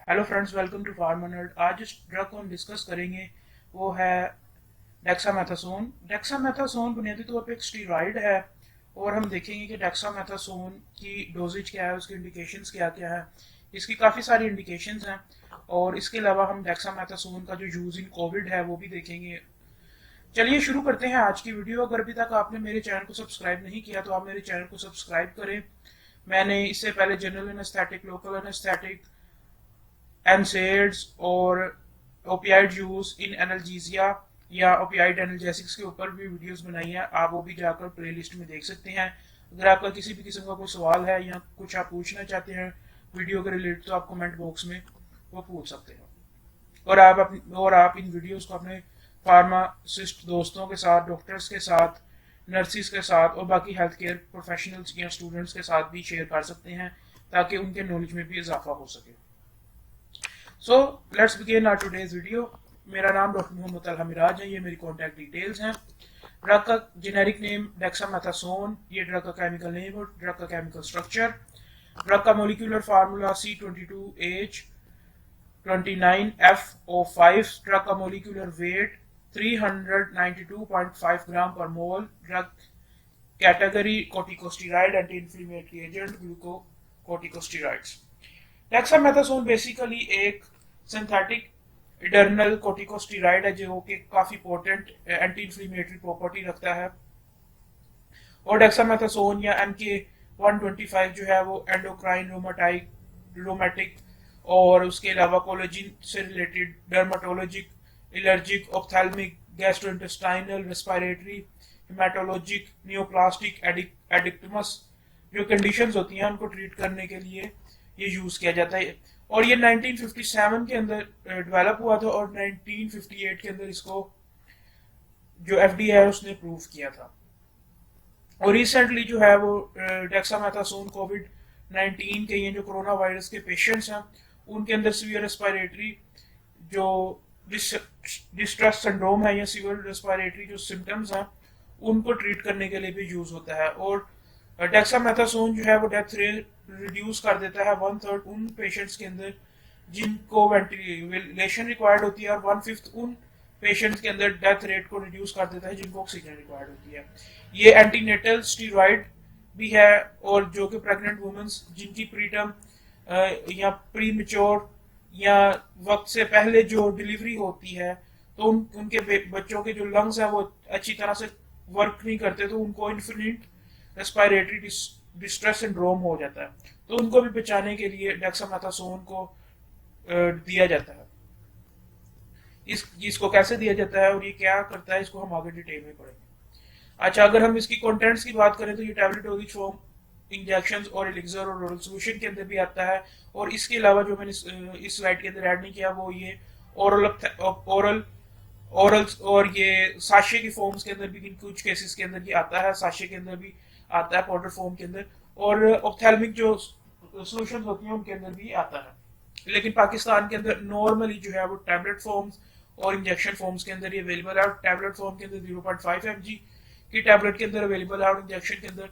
Hello friends, welcome to Pharmnerd. आज जिस drug को हम डिस्कस करेंगे वो है डेक्सामेथासोन। डेक्सामेथासोन बुनियादी तौर पे एक स्टीरॉइड है और हम देखेंगे कि डेक्सामेथासोन की डोजेज क्या है, उसके इंडिकेशंस क्या क्या है। इसकी काफ़ी सारी इंडिकेशंस हैं और इसके अलावा हम डेक्सामेथासोन का जो यूज़ इन कोविड है वो भी देखेंगे। चलिए शुरू करते हैं आज की वीडियो। अगर अभी तक आपने मेरे चैनल को सब्सक्राइब नहीं किया तो आप मेरे चैनल को सब्सक्राइब करें। मैंने इससे पहले general anaesthetic, local anaesthetic, NSAIDs और ओपियाइड यूज इन एनाल्जीसिया या ओपियाइड एनाल्जेसिक्स के ऊपर भी वीडियोस बनाई है, आप वो भी जाकर प्लेलिस्ट में देख सकते हैं। अगर आपका किसी भी किस्म का कोई सवाल है या कुछ आप पूछना चाहते हैं वीडियो के रिलेटेड तो आप कमेंट बॉक्स में वो पूछ सकते हैं। और आप इन वीडियोस को अपने फार्मासिस्ट दोस्तों के साथ, डॉक्टर्स के साथ, नर्सिस के साथ और बाकी हेल्थ केयर प्रोफेशनल्स या स्टूडेंट्स के साथ भी शेयर कर सकते हैं ताकि उनके नॉलेज में भी इजाफा हो सके। So let's begin our today's video. मेरा नाम डॉक्टर मोहम्मद तलहा मिराज है, ये मेरी कॉन्टैक्ट डिटेल्स हैं। ड्रग का जेनेरिक नेम डेक्सामेथासोन, ये ड्रग का केमिकल नेम और ड्रग का केमिकल स्ट्रक्चर। ड्रग का मोलिकुलर फार्मूला C22H29FO5। ड्रग का मोलिकुलर वेट 392.5 ग्राम पर mole. Drug category corticosteroid, anti inflammatory agent, glucocorticosteroids. Dexamethasone basically एक सिंथेटिक इटर्नल कोर्टिकोस्टेरॉइड है जो कि काफी पोटेंट एंटी इन्फ्लेमेटरी प्रॉपर्टी रखता है। और डेक्सामेथासोन या MK125 जो है वो एंडोक्राइन, रोमेटिक और उसके अलावा कोलेजिन से related dermatologic, allergic, ophthalmic, gastrointestinal, respiratory, hematologic, neoplastic, edematous जो कंडीशंस होती हैं उनको ट्रीट करने के लिए ये यूज किया जाता है। और ये 1957 के अंदर डेवलप हुआ था और 1958 के अंदर इसको जो FDA है उसने अप्रूव किया था। और रिसेंटली जो है वो डेक्सामेथासोन कोविड-19 के ये जो कोरोना वायरस के पेशेंट्स हैं उनके अंदर सीवियर रेस्पिरेटरी जो डिस्ट्रेस सिंड्रोम है या सीवियर रेस्पिरेटरी जो सिम्टम्स हैं उनको ट्रीट करने के लिए भी यूज होता है। और डेक्सामेथासोन जो है वो डेथ रेट रिड्यूस कर देता है 1/3 उन पेशेंट्स के अंदर जिनको वेंटिलेशन रिक्वायर्ड होती है और 1/5 उन पेशेंट्स के अंदर डेथ रेट को रिड्यूस कर देता है जिनको ऑक्सीजन रिक्वायर्ड होती है। ये एंटीनेटल स्टीरॉइड भी है और जो कि प्रेग्नेंट वुमेन्स जिनकी प्रीटर्म या प्री मेच्योर या वक्त से पहले जो डिलीवरी होती है तो उनके बच्चों के जो लंग्स है वो अच्छी तरह से वर्क नहीं करते तो उनको इन्फिनिट रेस्पिरेटरी डिस्ट्रेस सिंड्रोम हो जाता है, तो उनको भी बचाने के लिए डेक्सामेथासोन को दिया जाता है। इसको कैसे दिया जाता है और ये क्या करता है इसको हम आगे डिटेल में पढ़ेंगे। अच्छा, अगर हम इसकी कंटेंट्स की बात करें तो ये टैबलेट डोजेज फॉर्म, इंजेक्शन और एलिक्सर और ओरल सॉल्यूशन के अंदर भी आता है। और इसके अलावा जो मैंने इस स्लाइड के अंदर ऐड नहीं किया वो ये ओरल ओरल ओरल्स और ये साशे की फॉर्म्स के अंदर भी कुछ केसेस के अंदर ये आता है, साशे के अंदर भी आता है पाउडर फॉर्म के अंदर, और ऑप्थेल्मिक जो सॉल्यूशंस होती हैं उनके अंदर भी आता है। लेकिन पाकिस्तान के अंदर नॉर्मली जो है वो टैबलेट फॉर्म्स और इंजेक्शन फॉर्म्स के अंदर ये अवेलेबल है। टैबलेट फॉर्म के अंदर 0.5 mg की टैबलेट के अंदर अवेलेबल है और इंजेक्शन के अंदर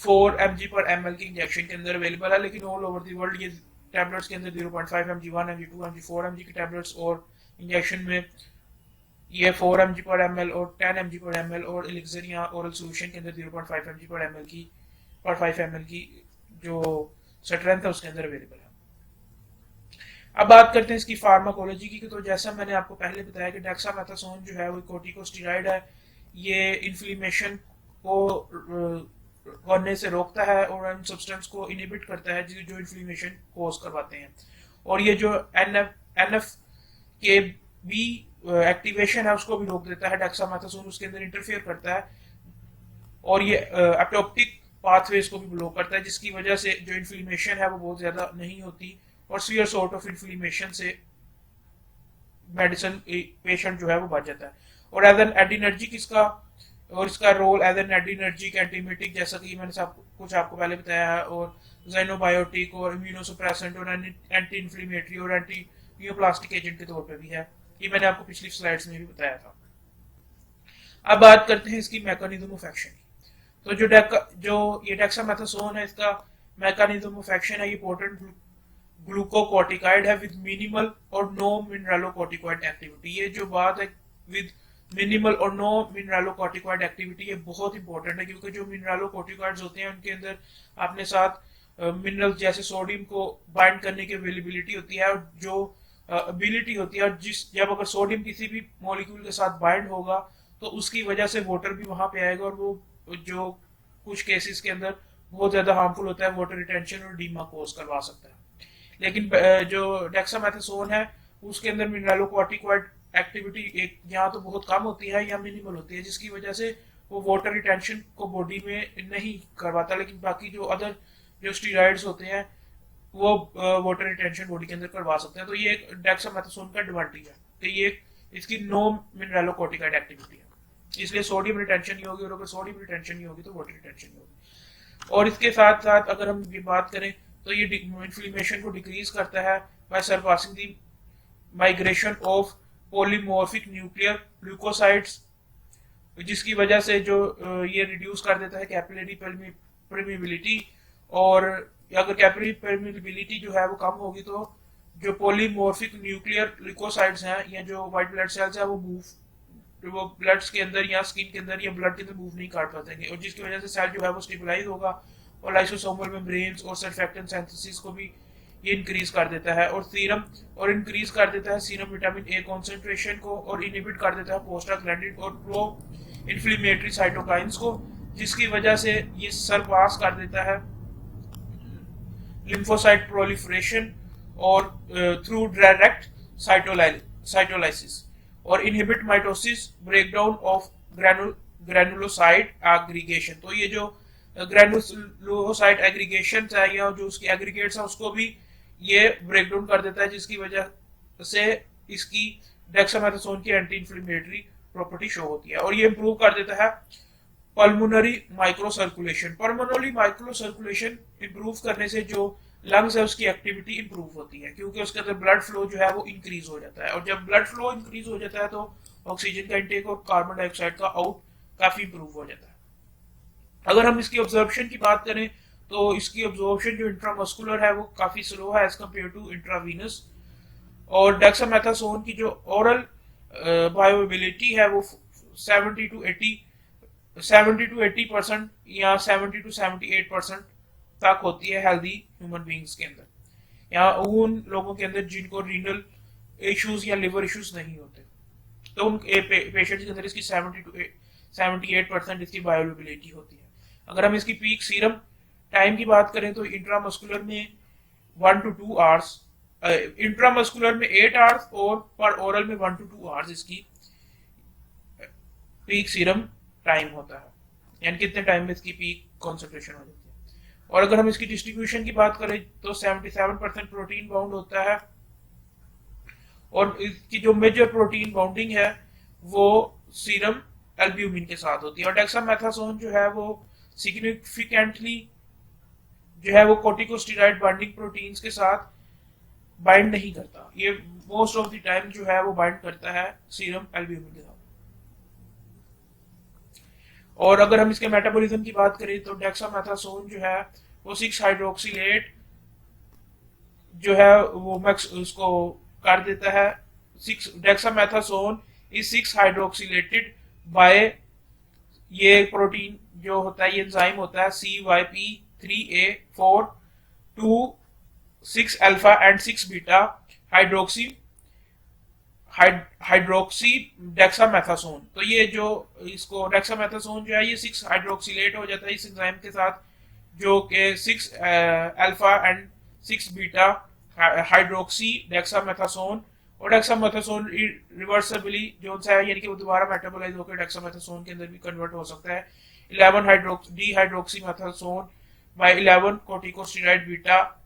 4 mg पर ml की इंजेक्शन के अंदर अवेलेबल है। लेकिन ऑल ओवर द वर्ल्ड ये टैबलेट्स के अंदर 0.5 mg, 1 mg, 2 mg, 4 mg की टैबलेट्स और इंजेक्शन में ये 4 mg पर ml और 10 mg पर ml और एलिक्सर या ओरल सॉल्यूशन के अंदर 0.5 mg पर ml की और 5 ml की जो स्ट्रेंथ है उसके अंदर अवेलेबल है। अब बात करते हैं इसकी फार्माकोलॉजी की। तो जैसा मैंने आपको पहले बताया कि डेक्सामेथासोन जो है वो कोर्टिकोस्टेरॉइड है। ये इन्फ्लेमेशन को होने से रोकता है और उन सब्सटेंस को इनहिबिट करता है जो इन्फ्लेमेशन कोज करवाते हैं। और ये जो NF के बी एक्टिवेशन है उसको भी रोक देता है। डेक्सामेथासोन उसके अंदर इंटरफेयर करता है और ये एपोप्टिक पाथवेज को भी ब्लॉक करता है जिसकी वजह से जो इन्फ्लेमेशन है वो बहुत ज्यादा नहीं होती और सीवियर सॉर्ट ऑफ इन्फ्लेमेशन से मेडिसिन पेशेंट जो है वो बच जाता है। और एज एन एडिनर्जिक इसका role as an adrenergic antiemetic जैसा कि मैंने कुछ आपको पहले बताया है, और ज़ाइनोबायोटिक और इम्यूनोसप्रेसेंट और एंटी इन्फ्लेमेटरी और एंटी नियोप्लास्टिक एजेंट के तौर पे भी है। ये मैंने आपको पिछली स्लाइड्स में भी बताया था। अब बात करते हैं इसकी मैकेनिज्म ऑफ एक्शन की। तो जो ये डेक्सामेथासोन है इसका मैकेनिज्म ऑफ एक्शन है, ये पोटेंट ग्लूकोकॉर्टिकॉइड है विद मिनिमल और नो मिनरलोकॉर्टिकॉइड एक्टिविटी। ये जो बात है विद मिनिमल और नो मिनरलोकॉर्टिकॉइड एक्टिविटी, ये बहुत इंपॉर्टेंट है, क्योंकि जो मिनरलोकॉर्टिकॉइड्स होते हैं उनके अंदर अपने साथ मिनरल जैसे सोडियम को बाइंड करने की अवेलेबिलिटी होती है, और जो एबिलिटी होती है, और जब अगर सोडियम किसी भी मॉलिक्यूल के साथ बाइंड होगा तो उसकी वजह से वाटर भी वहां पे आएगा, और वो जो कुछ केसेस के अंदर बहुत ज्यादा हार्मफुल होता है, वाटर रिटेंशन और डीमा कोज करवा सकता है। लेकिन जो डेक्सामेथासोन है उसके अंदर मिनरलोकॉर्टिकॉइड एक्टिविटी एक यहाँ तो बहुत कम होती है या मिनिमल होती है, जिसकी वजह से वो वाटर रिटेंशन को बॉडी में नहीं करवाता। लेकिन बाकी जो अदर जो स्टीरॉइड्स होते हैं वो वाटर रिटेंशन बॉडी के अंदर करवा सकते हैं। तो ये एक डेक्सामेथासोन का एडवांटेज है कि ये इसकी नो मिनरलोकॉर्टिकॉइड एक्टिविटी है, इसलिए सोडियम रिटेंशन नहीं होगी, और अगर सोडियम रिटेंशन नहीं होगी तो वाटर रिटेंशन नहीं होगी। और इसके साथ साथ अगर हम ये बात करें तो ये इन्फ्लेमेशन को डिक्रीज करता है by surpassing the migration of polymorphic nuclear glucosides, जिसकी वजह से जो ये रिड्यूस कर देता है कैपिलरी परमिबिलिटी। और अगर कैपिलरी परमिबिलिटी जो है वो कम होगी तो जो पॉलीमॉर्फिक न्यूक्लियर ग्लूकोसाइड्स हैं या जो व्हाइट ब्लड सेल्स हैं वो ब्लड के अंदर या स्किन के अंदर या ब्लड के अंदर मूव नहीं कर पाएंगे, और जिसकी वजह से सेल जो है वो स्टेबलाइज होगा, और लाइसोसोमल मेम्ब्रेन्स और सर्फेक्टेंट सिंथेसिस को भी ये इंक्रीज कर देता है, और इंक्रीज कर देता है सीरम विटामिन ए कॉन्सेंट्रेशन को, और इनहिबिट कर देता है प्रोस्टाग्लैंडिन और प्रो इन्फ्लेमेटरी साइटोकाइंस को, जिसकी वजह से ये सरपास कर देता है लिम्फोसाइट प्रोलिफरेशन और थ्रू डायरेक्ट साइटोलाइसिस, और inhibit mitosis breakdown of granulocyte aggregation. तो ये जो ग्रैनुलोसाइट एग्रीगेशन है या जो उसकी एग्रीगेट्स है उसको भी ये ब्रेकडाउन कर देता है, जिसकी वजह से इसकी डेक्सामेथासोन की एंटी इन्फ्लेमेटरी प्रॉपर्टी शो होती है, और ये इंप्रूव कर देता है pulmonary micro circulation. Pulmonary micro circulation improve करने से जो लंग्स है उसकी एक्टिविटी इंप्रूव होती है, क्योंकि उसके अंदर ब्लड फ्लो जो है वो इंक्रीज हो जाता है, और जब ब्लड फ्लो इंक्रीज हो जाता है तो ऑक्सीजन का इंटेक और कार्बन डाइऑक्साइड का आउट काफी इंप्रूव हो जाता है। अगर हम इसकी ऑब्जर्प्शन की बात करें तो इसकी ऑब्जॉर्प्शन जो इंट्रामस्कुलर है वो काफी स्लो है एज कम्पेयर टू इंट्रावीनस, और डेक्सामेथासोन की जो ओरल बायोअवेलेबिलिटी है वो 70 to 80% या 70 to 78% तक होती है हेल्दी ह्यूमन बींग्स के अंदर, या उन लोगों के अंदर जिनको रीनल इश्यूज या लिवर इश्यूज नहीं होते, तो उन पेशेंट्स के अंदर इसकी 70 to 78% इसकी बायोअवेलेबिलिटी होती है। अगर हम इसकी पीक सीरम टाइम की बात करें तो इंट्रामस्कुलर में 1 to 2 आवर्स, इंट्रामस्कुलर में 8 आवर्स और पर ओरल में 1 to 2 आवर्स इसकी पीक सीरम टाइम होता है, यानी कितने टाइम में इसकी पीक कॉन्सेंट्रेशन हो जाती है। और अगर हम इसकी डिस्ट्रीब्यूशन की बात करें तो 77% प्रोटीन बाउंड होता है, और इसकी जो मेजर प्रोटीन बाउंडिंग है वो सीरम एल्ब्यूमिन के साथ होती है, और डेक्सामेथासोन जो है वो सिग्निफिकेंटली जो है वो कोर्टिकोस्टेरॉइड बाइंडिंग प्रोटीन्स के साथ बाइंड नहीं करता, ये मोस्ट ऑफ द टाइम जो है वो बाइंड करता है सीरम एल्ब्यूमिन के साथ। और अगर हम इसके मेटाबॉलिज्म की बात करें तो डेक्सामेथासोन जो है वो 6 हाइड्रोक्सिलेट जो है वो मैक्स उसको कर देता है। 6 डेक्सामेथासोन इज 6 हाइड्रोक्सिलेटेड बाय ये प्रोटीन जो होता है, ये एंजाइम होता है CYP3A4 2 6 alpha and 6 beta hydroxy dexamethasone. तो ये जो इसको डेक्सामेथासोन जो है ये 6 हाइड्रोक्सिलेट हो जाता है इस एंजाइम के साथ, जो कि 6 alpha and 6 beta hydroxy dexamethasone, और डेक्सामेथासोन रिवर्सिबली जो है यानी कि वो दोबारा मेटाबोलाइज होकर डेक्सामेथासोन के अंदर भी कन्वर्ट हो सकता है। 11 dehydroxymethasone by 11 corticosteroid beta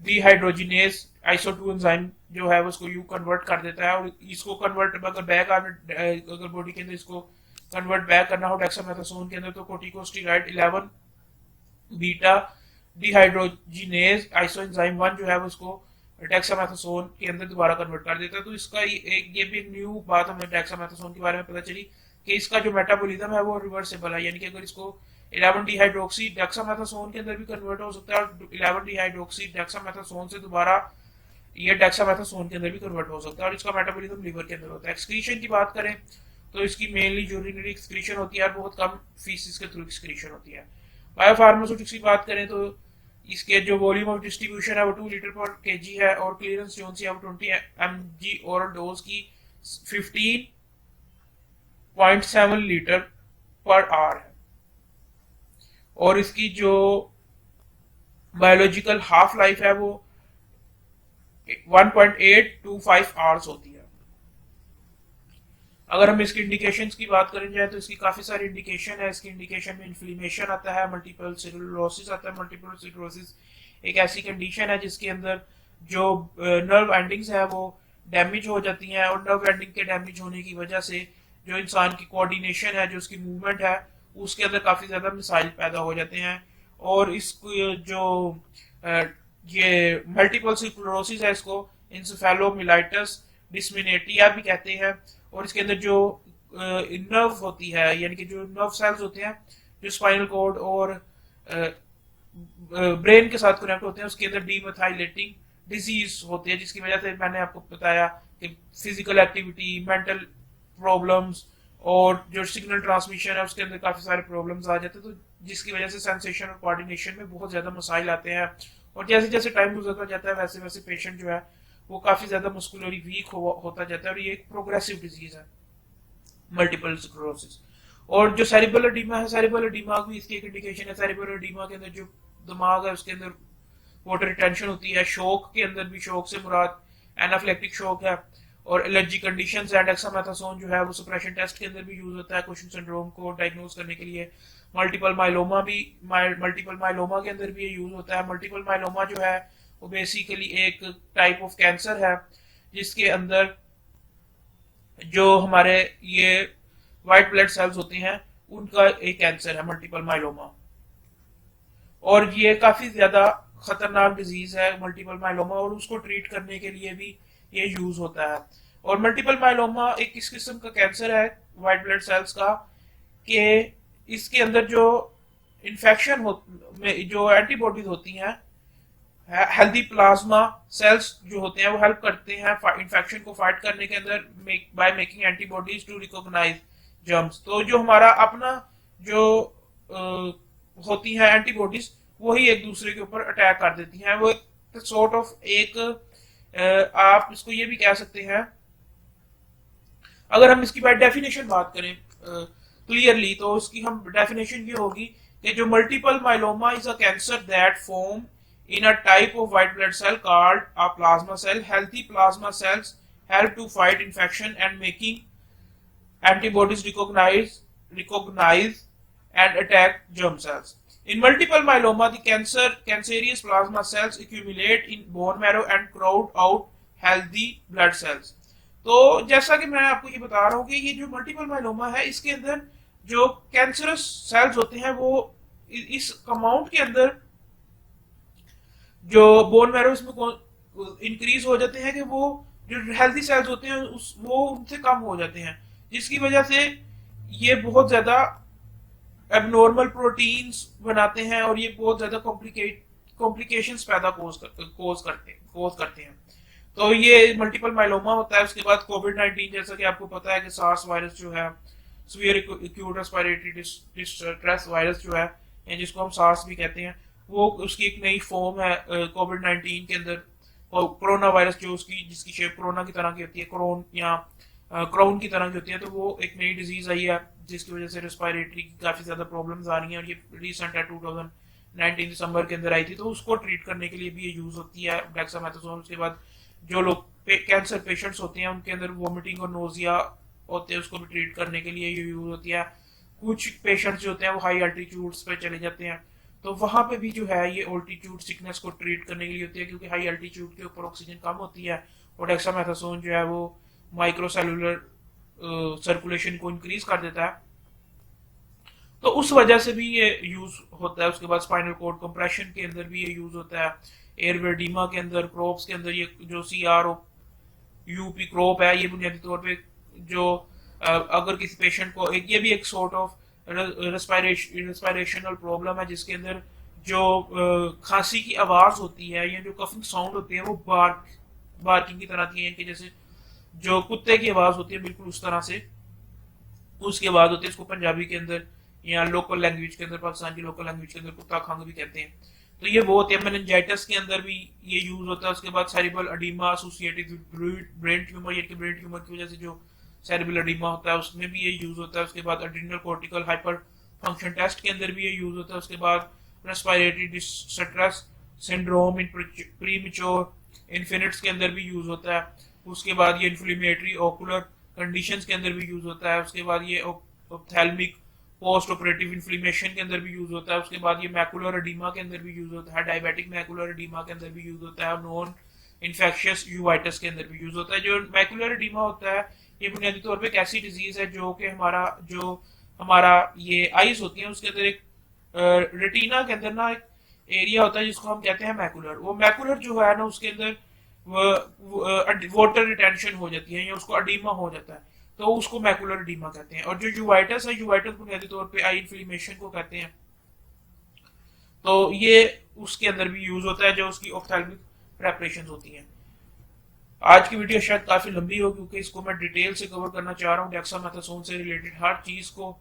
dehydrogenase iso 2 enzyme जो है वो उसको यू कन्वर्ट कर देता है, और इसको कन्वर्ट अगर बैक अगर बॉडी के अंदर इसको कन्वर्ट बैक करना हो डेक्सामेथासोन के अंदर तो corticosteroid 11 beta dehydrogenase iso enzyme 1 जो है वो उसको डेक्सामेथासोन के अंदर दोबारा कन्वर्ट कर देता है। तो इसका ये भी एक न्यू बात हमें डेक्सामेथासोन के बारे में पता चली कि इसका जो मेटाबॉलिज्म है वो रिवर्सिबल है, यानी कि अगर इसको 11 डिहाइड्रोक्सी डेक्सामेथासोन के अंदर भी कन्वर्ट हो सकता है, और 11 डिहाइड्रोक्सी डेक्सामेथासोन से दोबारा ये डेक्सामेथासोन के अंदर भी कन्वर्ट हो सकता है, और इसका मेटाबॉलिज्म लीवर के अंदर होता है। एक्सक्रीशन की बात करें तो इसकी मेनली यूरिनरी एक्सक्रीशन होती है और बहुत कम फीसिस के थ्रू एक्सक्रीशन होती है। बायोफार्मास्यूटिक्स की बात करें तो इसके जो वॉल्यूम ऑफ डिस्ट्रीब्यूशन है वो 2 लीटर पर केजी है, और क्लियरेंस जो सी है वो 20 mg ओरल डोज की 15.7 लीटर पर आवर है, और इसकी जो बायोलॉजिकल हाफ लाइफ है वो 1.825 आवर्स होती है। अगर हम इसकी इंडिकेशंस की बात करें जाए तो इसकी काफी सारी इंडिकेशन है। इसकी इंडिकेशन में इन्फ्लेमेशन आता है, मल्टीपल सिरोसिस आता है। मल्टीपल सिरोसिस एक ऐसी कंडीशन है जिसके अंदर जो नर्व एंडिंग्स है वो डैमेज हो जाती हैं, और नर्व एंडिंग के डैमेज होने की वजह से जो इंसान की कोऑर्डिनेशन है, जो उसकी मूवमेंट है, उसके अंदर काफी ज्यादा मिसाइल पैदा हो जाते हैं। और इस जो ये मल्टीपल स्क्लेरोसिस है इसको इंसेफेलोमिलाइटिस डिस्मिनेटिया भी कहते हैं, और इसके अंदर जो नर्व होती है, यानी कि जो नर्व सेल्स होते हैं जो स्पाइनल कॉर्ड और ब्रेन के साथ कनेक्ट होते हैं, उसके अंदर डीमेथाइलेटिंग डिजीज होती है, जिसकी वजह से मैंने आपको बताया कि फिजिकल एक्टिविटी, मेंटल प्रॉब्लम्स और जो सिग्नल ट्रांसमिशन है उसके अंदर काफी सारे प्रॉब्लम्स आ जाते हैं, तो जिसकी वजह से सेंसेशन और कोऑर्डिनेशन में बहुत ज्यादा मसाइल आते हैं। और जैसे जैसे टाइम गुजरता जाता है वैसे वैसे पेशेंट जो है वो काफी ज्यादा मस्कुलरली वीक होता जाता है, और ये एक प्रोग्रेसिव डिजीज है मल्टीपल स्क्लेरोसिस। और जो सेरिब्रल एडीमा है, सेरिब्रल एडीमा भी इसकी एक इंडिकेशन है। सेरिब्रल एडीमा के अंदर जो दिमाग है उसके अंदर वाटर रिटेंशन होती है। शॉक के अंदर भी, शॉक से मुराद एनाफिलेक्टिक शॉक है, और एलर्जी कंडीशंस है। डेक्सामेथासोन जो है वो सप्रेशन टेस्ट के अंदर भी यूज होता है कुशन सिंड्रोम को डायग्नोज करने के लिए। मल्टीपल माइलोमा के अंदर भी ये यूज होता है। मल्टीपल माइलोमा जो है वो बेसिकली एक टाइप ऑफ कैंसर है जिसके अंदर जो हमारे ये व्हाइट ब्लड सेल्स होते हैं उनका एक कैंसर है मल्टीपल माइलोमा, और ये काफी ज्यादा खतरनाक डिजीज है मल्टीपल माइलोमा, और उसको ट्रीट करने के लिए भी ये यूज होता है। और मल्टीपल माइलोमा एक इस किस्म का कैंसर है व्हाइट ब्लड सेल्स का कि इसके अंदर जो इन्फेक्शन में जो एंटीबॉडीज होती हैं, हेल्दी प्लाज्मा सेल्स जो होते हैं वो हेल्प करते हैं इन्फेक्शन को फाइट करने के अंदर by making antibodies to recognise germs. तो जो हमारा अपना जो होती हैं एंटीबॉडीज वही एक दूसरे के ऊपर अटैक कर देती हैं। वो एक सॉर्ट ऑफ एक आप इसको ये भी कह सकते हैं, अगर हम इसकी बाय डेफिनेशन बात करें क्लियरली तो उसकी हम डेफिनेशन ये होगी कि जो multiple myeloma is a cancer that form in a type of white blood cell called a plasma cell. Healthy plasma cells help to fight infection and making antibodies recognize and attack germ cells. In multiple myeloma, the cancerous plasma cells accumulate in bone marrow and crowd out healthy blood cells. तो जैसा कि मैं आपको ये बता रहा हूँ कि ये जो मल्टीपल माइलोमा है इसके अंदर जो कैंसरस सेल्स होते हैं वो इस अमाउंट के अंदर जो बोन मैरो इसमें इंक्रीज हो जाते हैं कि वो जो हेल्दी सेल्स होते हैं वो उनसे कम हो जाते हैं, जिसकी वजह से ये बहुत ज्यादा एबनॉर्मल प्रोटीन्स बनाते हैं और ये बहुत ज्यादा कॉम्प्लिकेशंस पैदा कोज करते हैं। तो ये मल्टीपल माइलोमा होता है। उसके बाद कोविड-19 जैसा कि आपको पता है कि सार्स वायरस जो है, severe acute respiratory distress virus जो है, जिसको हम सार्स भी कहते हैं, वो उसकी एक नई फॉर्म है कोविड-19 के अंदर। कोरोना वायरस जो उसकी जिसकी शेप कोरोना की तरह की होती है, क्राउन की तरह की होती है, तो वो एक नई डिजीज आई है जिसकी वजह से रेस्पिरेटरी की काफी ज्यादा प्रॉब्लम्स आ रही हैं, और ये रिसेंट है 2019 दिसंबर के अंदर आई थी। तो उसको ट्रीट करने के लिए भी ये यूज होती है डेक्सामेथासोन। उसके बाद जो लोग कैंसर पेशेंट्स होते हैं उनके अंदर वॉमिटिंग और नोजिया होते हैं, उसको भी ट्रीट करने के लिए ये यूज होती है। कुछ पेशेंट्स जो होते हैं वो हाई अल्टीट्यूड्स पे चले जाते हैं, तो वहां पे भी जो है ये ऑल्टीट्यूड सिकनेस को ट्रीट करने के लिए होती है, क्योंकि हाई अल्टीट्यूड के ऊपर ऑक्सीजन कम होती है, और डेक्सामेथासोन जो है वो माइक्रोसेलुलर सर्कुलेशन को इंक्रीज कर देता है, तो उस वजह से भी ये यूज होता है। उसके बाद स्पाइनल कॉर्ड कंप्रेशन के अंदर भी ये यूज होता है। एयरवे एडीमा के अंदर, क्रोप्स के अंदर, ये जो CROUP क्रोप है, ये बुनियादी तौर पे जो अगर किसी पेशेंट को ये भी एक सॉर्ट ऑफ रेस्पिरेशनल प्रॉब्लम है जिसके अंदर जो खांसी की आवाज होती है या जो कफिंग साउंड होते हैं वो बार्किंग की तरह की है, इनके जैसे जो कुत्ते की आवाज होती है बिल्कुल उस तरह से उसके बाद होती है। इसको पंजाबी के अंदर या लोकल लैंग्वेज के अंदर, पाकिस्तान की लोकल लैंग्वेज के अंदर कुत्ता खंग भी कहते हैं। तो ये वो होते हैं। मेनिंजाइटिस के अंदर भी ये यूज होता है। उसके बाद cerebral oedema associated with brain tumour, यानी कि ब्रेन ट्यूमर की वजह से जो सेरिब्रल एडिमा होता है उसमें भी ये यूज होता है। उसके बाद adrenal cortical hyper function test के अंदर भी ये यूज होता है। उसके बाद respiratory distress syndrome in premature infants के अंदर भी यूज होता है। उसके बाद ये इन्फ्लेमेटरी ओकुलर कंडीशंस के अंदर भी यूज होता है। उसके बाद ये ऑप्थेल्मिक पोस्ट ऑपरेटिव इन्फ्लेमेशन के अंदर भी यूज होता है। उसके बाद ये मैकुलर एडिमा के अंदर भी यूज होता है। डायबिटिक मैकुलर एडिमा के अंदर भी यूज होता है। और नॉन इन्फेक्शियस यूवाइटिस के अंदर भी यूज होता है। जो मैकुलर एडिमा होता है ये बुनियादी तौर पे एक ऐसी डिजीज है जो कि हमारा ये आईज होती है उसके अंदर एक रेटिना के अंदर ना एक एरिया होता है जिसको हम कहते हैं मैकुलर। वो मैकुलर जो है ना उसके अंदर वाटर रिटेंशन हो जाती है या उसको अडीमा हो जाता है, तो उसको मैकुलर एडिमा कहते हैं। और जो यूवाइटिस है, यूवाइटिस बुनियादी तौर पे आई इन्फ्लेमेशन को कहते हैं। तो ये उसके अंदर भी यूज होता है जो उसकी ऑप्थेल्मिक प्रेपरेशन होती हैं। आज की वीडियो शायद काफी लंबी हो क्योंकि इसको मैं डिटेल से कवर करना चाह रहा हूँ। डेक्सामेथासोन से रिलेटेड हर चीज को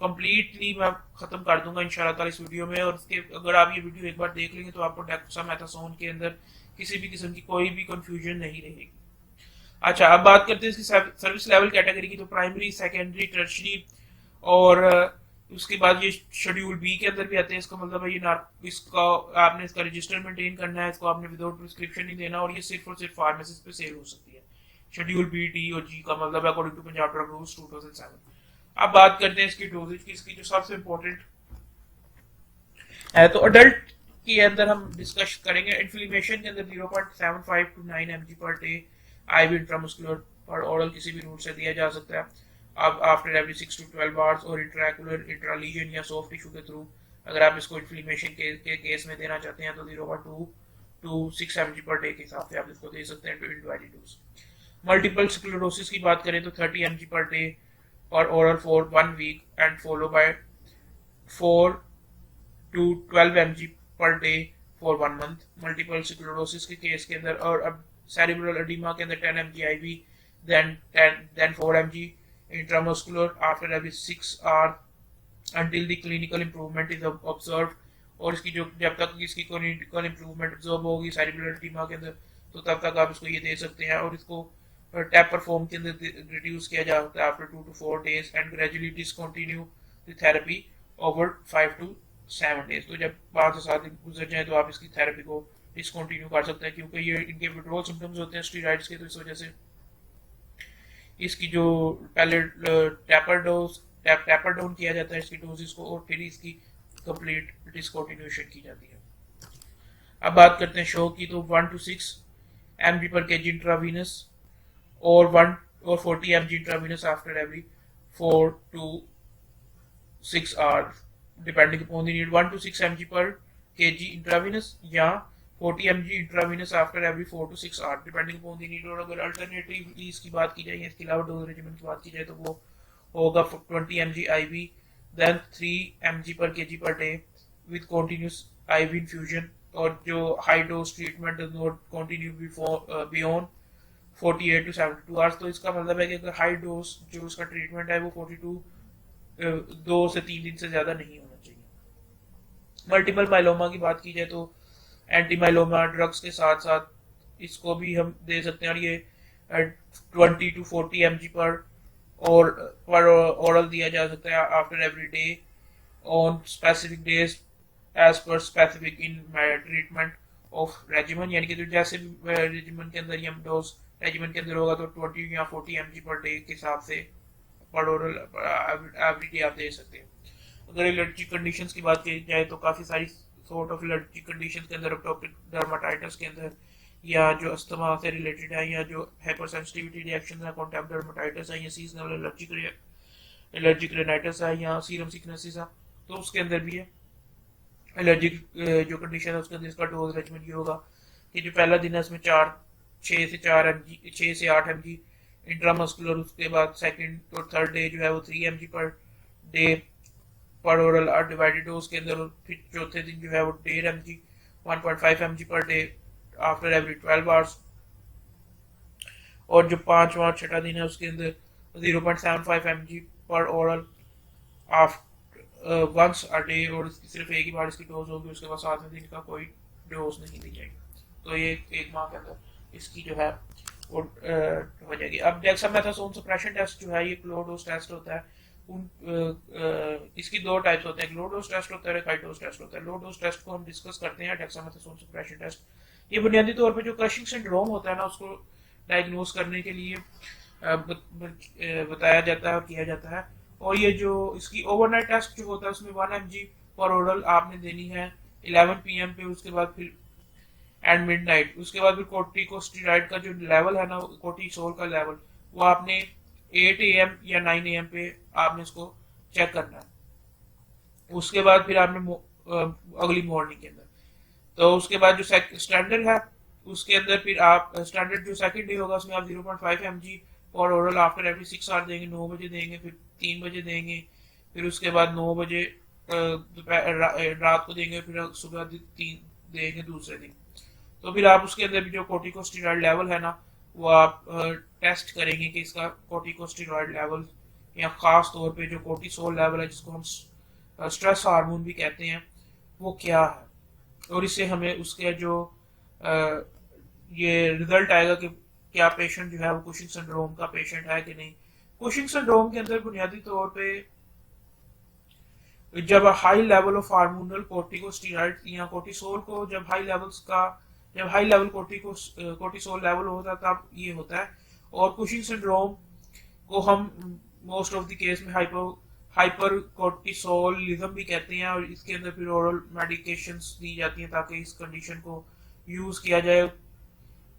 कंप्लीटली मैं खत्म कर दूंगा इंशाल्लाह ताला इस वीडियो में। और उसके अगर आप ये वीडियो एक बार देख लेंगे तो आपको डेक्सामेथासोन के अंदर किसी भी किस्म की कोई भी कंफ्यूजन नहीं रहेगी। अच्छा, अब बात करते हैं इसकी सर्विस लेवल कैटेगरी की। तो प्राइमरी, सेकेंडरी, टर्शरी और उसके बाद ये शेड्यूल बी के अंदर भी आते हैं। इसका मतलब है ये इसका आपने इसका रजिस्टर मेंटेन करना है, इसको आपने विदाउट प्रिस्क्रिप्शन नहीं देना और ये सिर्फ और सिर्फ फार्मेसिस्ट पे सेल हो सकती है। शेड्यूल बी, डी और जी का मतलब है according to Punjab drug rules 2007। अब बात करते हैं इसकी डोजेज की। इसकी जो सबसे इम्पोर्टेंट है तो अडल्ट के अंदर हम डिस्कस करेंगे। इन्फ्लेमेशन के अंदर 0.75 to 9 mg per day IV intramuscular और ओरल किसी भी रूट से दिया जा सकता है। अब आफ्टर एवरी 6 to 12 आवर्स और इंट्राकुलर, इंट्रालीजन या सॉफ्ट टिश्यू के थ्रू अगर आप इसको इन्फ्लेमेशन के केस में देना चाहते हैं तो 0.2 to 6 mg पर डे के हिसाब से आप इसको दे सकते हैं इन डोज। मल्टीपल स्क्लेरोसिस की बात करें तो 30 mg पर डे और oral for 1 week and follow by 4 to 12 mg per day for 1 month. Multiple sclerosis के केस के अंदर और अब सेरिब्रल एडिमा के अंदर 10 mg IV then 4 mg intramuscular after every 6 hours until the clinical improvement is observed। और इसकी जो जब तक इसकी क्लिनिकल इंप्रूवमेंट ऑब्जर्व होगी सेरिब्रल एडिमा के अंदर तो तब तक आप इसको ये दे सकते हैं। और इसको टैपर फॉर्म के अंदर रिड्यूस किया जा सकता है after 2 to 4 days and gradually discontinue the therapy over 5 to 7 days। तो जब 5 से 7 दिन गुजर जाए तो आप इसकी थेरेपी को डिसकंटिन्यू कर सकते हैं क्योंकि ये इनके विड्रॉल सिम्टम्स होते हैं स्टेरॉइड्स के। तो इस वजह से इसकी जो पहले टैपर डाउन किया जाता है इसकी डोजेस को और फिर इसकी कंप्लीट डिसकंटिन्यूएशन की जाती है। अब बात करते हैं शो की। तो 1 to 6 mg पर kg इंट्रावीनस और 40 mg intravenous after every 4 to 6 hours depending upon the need. 1 to 6 mg पर kg इंट्रावीनस या 40 mg intravenous after every 4 to 6 hours depending upon the need. और अगर अल्टरनेटिवली इसकी बात की जाए, इसके अलावा डोज रेजिमेंट की बात की जाए तो वो होगा 20 mg IV देन 3 mg पर kg per day with continuous IV infusion. और जो high dose treatment does not continue beyond 48 to 72 hours. तो इसका मतलब है कि अगर हाई डोज जो उसका ट्रीटमेंट है वो 2 से 3 दिन से ज्यादा नहीं होना चाहिए। मल्टीपल माइलोमा की बात की जाए तो एंटी माइलोमा ड्रग्स के साथ साथ इसको भी हम दे सकते हैं। और ये 20 to 40 mg पर ओरल दिया जा सकता है after every day on specific days as per specific in treatment of regiment. यानी कि जो जैसे भी रेजिमेंट के अंदर हम डोज रेजिमेंट के अंदर होगा तो 20 या 40 mg पर डे के हिसाब से पर ओरल एवरी डे आप दे सकते हैं। अगर एलर्जी कंडीशंस की बात की जाए तो काफ़ी सारी सॉर्ट ऑफ एलर्जी कंडीशंस के अंदर एटोपिक डर्माटाइटिस के अंदर या जो अस्थमा से रिलेटेड है या जो हाइपर सेंसिटिविटी रिएक्शन है कॉन्टैक्ट डर्माटाइटिस है या सीजनल एलर्जिक रेनाइटिस है या सीरम सिकनेसिस है तो उसके अंदर भी है एलर्जिक जो कंडीशन है उसके अंदर इसका डोज रेजिमेंट ये होगा कि जो पहला दिन है उसमें 6 से 8 mg इंट्रामस्कुलर। उसके बाद सेकंड और थर्ड डे जो है वो 3 mg पर डे पर ओरल और डिवाइडेड डोज के अंदर, फिर चौथे दिन जो है वो 1.5 mg 1.5 mg per day after every 12 hours, और जो पांचवा और छठा दिन है उसके अंदर 0.75 mg पर oral after once a day, और सिर्फ एक ही बार इसकी डोज होगी, उसके बाद 7वें दिन का कोई डोज नहीं दी जाएगी। तो ये एक माह के अंदर इसकी जो है वो हो जाएगी। अब डेक्सामेथासोन सप्रेशन टेस्ट जो है ये लो डोज टेस्ट होता है। इसकी दो टाइप्स होते हैं, लो डोज टेस्ट होता है और एक हाई डोज टेस्ट होता है। लो डोज टेस्ट को हम डिस्कस करते हैं, डेक्सामेथासोन सप्रेशन टेस्ट ये बुनियादी तौर पे जो क्रशिंग सिंड्रोम होता है ना उसको डायग्नोज करने के लिए बताया जाता है और किया जाता है। और ये जो इसकी ओवरनाइट टेस्ट जो होता है उसमें 1 mg पर ओरल आपने देनी है 11 PM पे, उसके बाद फिर एंड मिडनाइट, उसके बाद फिर कोर्टिकोस्टेरॉइड का जो लेवल है ना, कोर्टिसोल का लेवल, वो आपने 8 AM या 9 AM पे आपने इसको चेक करना है। उसके बाद फिर आपने अगली मॉर्निंग के अंदर, तो उसके बाद जो स्टैंडर्ड है उसके अंदर फिर आप स्टैंडर्ड जो सेकंड डे होगा उसमें आप 0.5 mg और ओरल आफ्टर एवरी 6 आवर देंगे, 9 बजे देंगे, फिर 3 बजे देंगे, फिर उसके बाद 9 बजे रात को देंगे, फिर सुबह 3 देंगे दूसरे दिन। तो फिर आप उसके अंदर भी जो कोर्टिकोस्टेरॉइड लेवल है ना वो आप टेस्ट करेंगे कि इसका कोर्टिकोस्टेरॉइड लेवल या खास तौर पे जो कोर्टिसोल लेवल है जिसको हम स्ट्रेस हार्मोन भी कहते हैं वो क्या है, और इससे हमें उसके जो ये रिजल्ट आएगा कि क्या पेशेंट जो है वो कुशिंग सिंड्रोम का पेशेंट है कि नहीं। कुशिंग सिंड्रोम के अंदर बुनियादी तौर पे जब high level of hormonal corticosteroid या कोर्टिसोल को जब हाई लेवल कोर्टिसोल लेवल होता है तब ये होता है। और कुशिंग सिंड्रोम को हम मोस्ट ऑफ द केस में हाइपर कोर्टिसोलिज्म भी कहते हैं, और इसके अंदर फिर ओरल मेडिकेशंस दी जाती हैं ताकि इस कंडीशन को यूज किया जाए।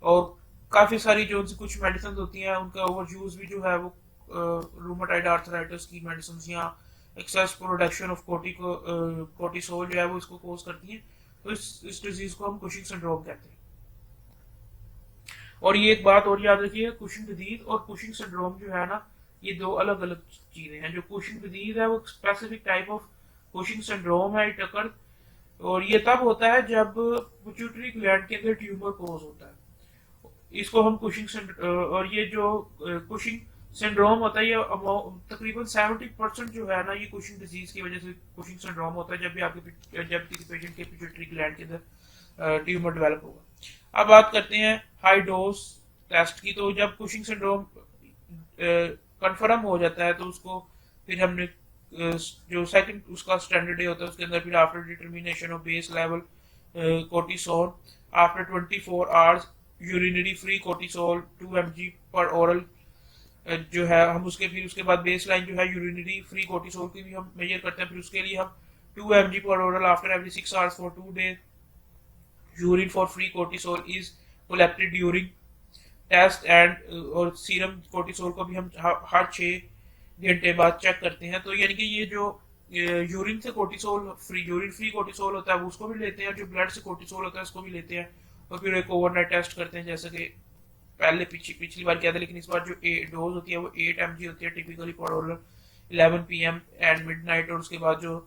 और काफी सारी जो कुछ मेडिसिन होती हैं उनका ओवर यूज भी जो है वो रूमेटॉइड आर्थराइटिस की मेडिसिन या एक्सेस प्रोडक्शन ऑफ कोर्टिसोल जो है वो इसको कोज करती है। तो इस डिजीज को हम कुशिंग सिंड्रोम कहते हैं। और ये एक बात और याद रखिए, कुशिंग डिजीज और कुशिंग सिंड्रोम जो है ना ये दो अलग अलग चीजें हैं। जो कुशिंग डिजीज है वो specific type of Cushing syndrome है, इट अकर, और ये तब होता है जब पिट्यूटरी ग्लैंड के अंदर ट्यूमर कोज होता है, इसको हम कुशिंग और ये जो कुशिंग सिंड्रोम होता है ये तकरीबन 70% जो है ना ये कुशिंग डिजीज की वजह से कुशिंग सिंड्रोम होता है जब किसी पेशेंट के पिट्यूटरी ग्लैंड के अंदर ट्यूमर डेवलप होगा। अब बात करते हैं हाई डोज टेस्ट की। तो जब कुशिंग सिंड्रोम कंफर्म हो जाता है तो उसको फिर हमने जो सेकंड उसका स्टैंडर्ड डे होता है उसके अंदर फिर after determination of base level cortisol after 24 hours urinary free cortisol 2 mg पर ओरल जो है हम उसके बाद बेस लाइन जो है यूरिनरी फ्री कोर्टिसोल की भी हम मेजर करते हैं। फिर उसके लिए हम 2 mg पर oral after every 6 hours for 2 days. Urine for free cortisol is collected during test end, और सीरम कोर्टिसोल को भी हम हर 6 घंटे बाद चेक करते हैं। तो यानी कि ये जो यूरिन से यूरिन फ्री कोर्टिसोल होता है वो उसको भी लेते हैं, और जो ब्लड से कोर्टिसोल होता है उसको भी लेते हैं, और फिर एक ओवरनाइट टेस्ट करते हैं जैसे कि पहले पिछली बार किया था। लेकिन इस बार जो डोज होती है वो 8 mg होती है टिपिकली पर ओरल 11 PM एंड मिडनाइट, और उसके बाद जो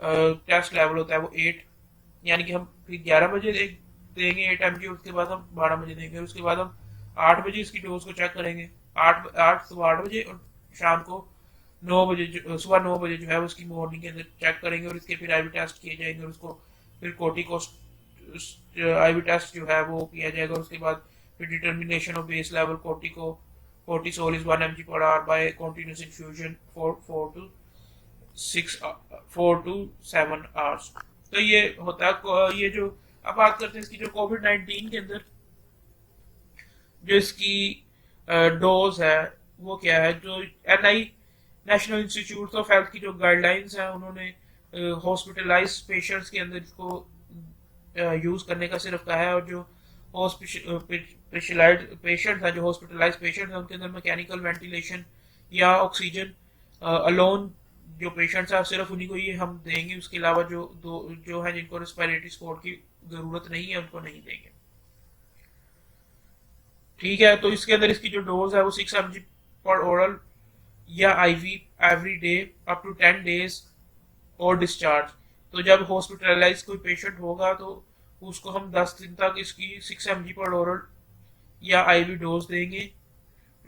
टेस्ट लेवल होता है वो 8, यानी कि हम फिर 11 बजे देंगे 8 mg, उसके बाद हम 12 बजे देंगे, उसके बाद हम 8 बजे इसकी डोज को चेक करेंगे, सुबह 8 बजे, और शाम को 9 बजे सुबह 9 बजे जो है उसकी मॉर्निंग के अंदर चेक करेंगे, और इसके फिर आईवी टेस्ट किए जाएंगे, और उसको फिर आईवी टेस्ट जो है वो किया जाएगा। उसके बाद फिर determination of base level cortisol is 1 mg per hour by continuous infusion for 4 to 7 hours. तो ये होता है ये जो। अब बात करते हैं इसकी जो कोविड-19 के अंदर जो इसकी डोज है वो क्या है। जो NI national institute of health की जो गाइडलाइंस है उन्होंने हॉस्पिटलाइज पेशेंट्स के अंदर इसको यूज करने का सिर्फ कहा है, और जो स्पेशलाइज्ड पेशेंट है, जो हॉस्पिटलाइज पेशेंट है, उनके अंदर मैकेनिकल वेंटिलेशन या ऑक्सीजन अलोन जो पेशेंट्स है सिर्फ उन्हीं को ये हम देंगे। उसके अलावा जो है जिनको रेस्पिरेटरी सपोर्ट की जरूरत नहीं है उनको नहीं देंगे। ठीक है, तो इसके अंदर इसकी जो डोज है वो 6 mg पर ओरल या IV every day up to 10 days और डिस्चार्ज। तो जब हॉस्पिटलाइज कोई पेशेंट होगा तो उसको हम 10 दिन तक इसकी 6 mg पर ओरल या आईवी डोज देंगे।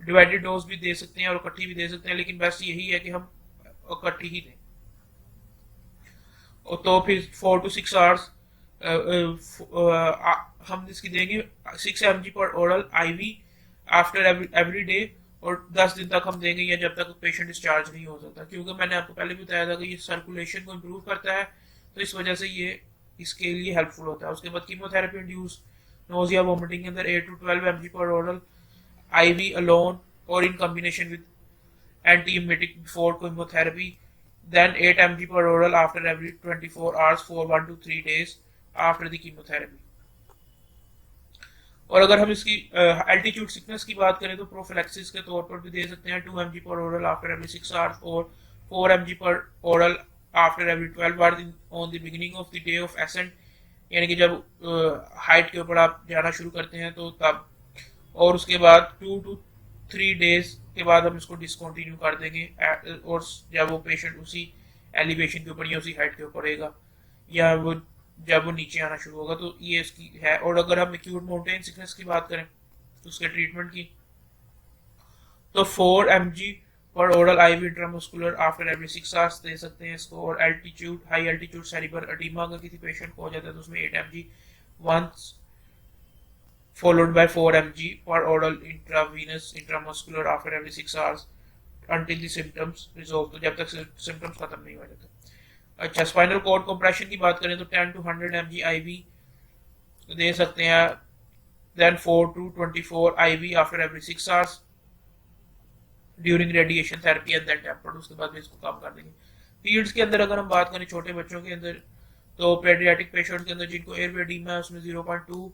डिवाइडेड डोज भी दे सकते हैं और इकट्ठी भी दे सकते हैं, लेकिन बेस्ट यही है कि हम इकट्ठी ही दें। और तो फिर 4 to 6 आवर्स हम इसकी देंगे 6 mg पर oral IV after every day, और 10 दिन तक हम देंगे या जब तक पेशेंट डिस्चार्ज नहीं हो सकता, क्योंकि मैंने आपको पहले भी बताया था कि ये सर्कुलेशन को इम्प्रूव करता है, तो इस वजह से ये इसके लिए हेल्पफुल होता है। उसके बाद कीमोथेरेपी इंड्यूस नोजिया वोमिटिंग के अंदर 8 to 12 mg पर ओरल आईवी अलोन और in combination with anti-emetic before chemotherapy, then 8 mg per oral after every 24 hours for 1 to 3 days after the chemotherapy। और अगर हम इसकी एल्टीट्यूड सिकनेस की बात करें तो प्रोफिलैक्सिस के तौर पर भी दे सकते हैं 2 mg पर ओरल आफ्टर एवरी 6 आवर्स और 4 mg पर oral after every 12 hours on the beginning of the day of accent, यानी कि जब हाइट के ऊपर आप जाना शुरू करते हैं तो तब, और उसके बाद 2 to 3 डेज के बाद हम इसको डिसकंटिन्यू कर देंगे, और जब वो पेशेंट उसी एलिवेशन के ऊपर या उसी हाइट के ऊपर रहेगा या वो जब वो नीचे आना शुरू होगा, तो ये इसकी है। और अगर हम एक्यूट माउंटेन सिकनेस की बात करें तो उसके ट्रीटमेंट की, तो 4 mg पर oral IV intramuscular after every 6 hours दे सकते हैं इसको। और altitude high altitude cerebral edema अगर किसी पेशेंट को हो जाता है तो उसमें 8 mg once followed by 4 mg per oral intravenous intramuscular after every 6 hours until the symptoms resolve, तो जब तक सिम्टम्स खत्म नहीं हो जाते। अच्छा, स्पाइनल कॉर्ड कंप्रेशन की बात करें तो 10 to 100 mg IV दे सकते हैं, then 4 to 24 IV after every 6 hours during radiation therapy and then tapered, उसके बाद भी इसको कम कर देंगे। पीरियड्स के अंदर अगर हम बात करें छोटे बच्चों के अंदर, तो पेडियाट्रिक पेशेंट के अंदर जिनको एयरवे एडीमा है उसमें 0.2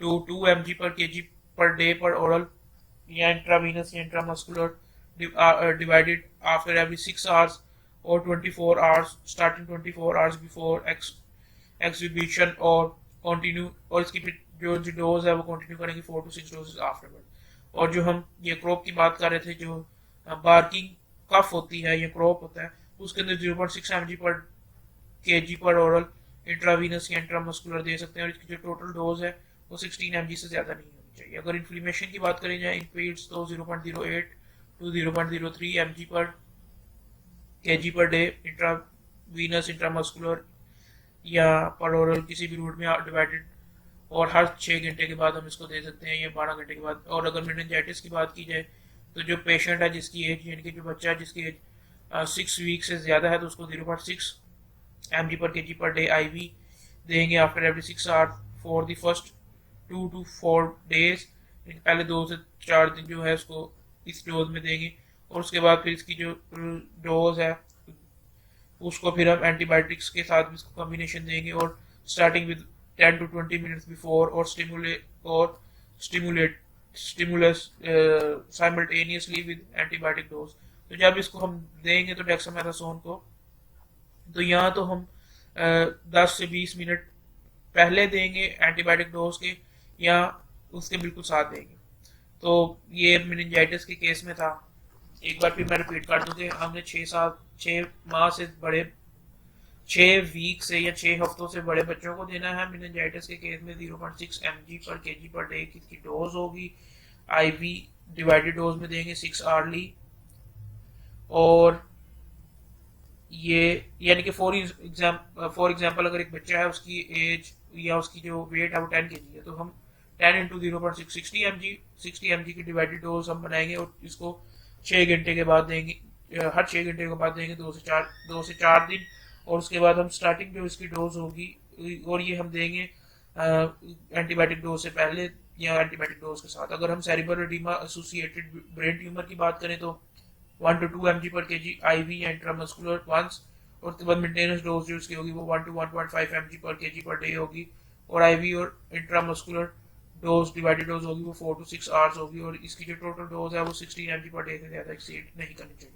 to 2 mg per kg per day per oral या intravenous या intramuscular divided after every 6 hours or 24 hours starting 24 hours before exhibition और continue, और इसकी जो डोज है वो कंटिन्यू करेंगे 4 to 6 डोजेस आफ्टरवर्ड। और जो हम ये क्रॉप की बात कर रहे थे, जो बार्किंग कफ होती है या क्रॉप होता है, उसके अंदर 0.6 mg पर kg पर ओरल इंट्रावीनस या इंट्रामस्कुलर दे सकते हैं, और इसकी जो टोटल डोज है वो 16 mg से ज़्यादा नहीं होनी चाहिए। अगर इन्फ्लेमेशन की बात करें जाए इन पेड्स तो 0.08 to 0.03 mg पर kg per day intravenous intramuscular या पर ओरल किसी भी रूट में डिवाइडेड, और हर 6 घंटे के बाद हम इसको दे सकते हैं या 12 घंटे के बाद। और अगर मेनिंजाइटिस की बात की जाए तो जो पेशेंट है जिसकी एज, यानी कि जो बच्चा है जिसकी एज 6 वीक से ज़्यादा है, तो उसको 0.6 mg पर kg पर डे IV देंगे after every 6 hours for the first 2 to 4 days, पहले 2 से 4 दिन जो है उसको इस डोज में देंगे, और उसके बाद फिर इसकी जो डोज है उसको फिर हम एंटीबायोटिक्स के साथ इसको कॉम्बिनेशन देंगे, और starting with 10 to 20 minutes before और stimulus simultaneously with antibiotic dose. तो जब इसको हम देंगे तो डेक्सामेथासोन को, तो यहाँ तो हम 10 से 20 मिनट पहले देंगे एंटीबायोटिक डोज के या उसके बिल्कुल साथ देंगे। तो ये मेनिंजाइटिस के केस में था। एक बार फिर मैं रिपीट कर दूं कि हमने 6 माह से बड़े, 6 वीक से या 6 हफ्तों से बड़े बच्चों को देना है। मेनिंजाइटिस के केस में 0.6 mg पर kg पर डे की डोज होगी, IV डिवाइडेड डोज में देंगे 6 आवर्ली। और ये यानी कि फॉर एग्जाम्पल अगर एक बच्चा है उसकी एज या उसकी जो वेट है वो 10 kg है, तो हम 10 into 0.6 60 mg की डिवाइडेड डोज हम बनाएंगे और इसको 6 घंटे के बाद देंगे, हर 6 घंटे के बाद देंगे 2 से 4 दिन। और उसके बाद हम स्टार्टिंग जो इसकी डोज होगी, और ये हम देंगे एंटीबायोटिक डोज से पहले या एंटीबायोटिक डोज के साथ। अगर हम cerebral oedema associated brain tumour की बात करें तो 1 to 2 mg पर kg IV या इंट्रामस्कुलर वंस, और उसके बाद मेंटेनेंस डोज जो इसकी होगी वो 1 to 1.5 mg पर kg पर डे होगी, और IV और इंट्रामस्कुलर डोज डिवाइडेड डोज होगी वो 4 to 6 आवर्स होगी, और इसकी जो टोटल डोज है वो 16 mg पर डे से ज़्यादा एक्सीड नहीं करनी चाहिए।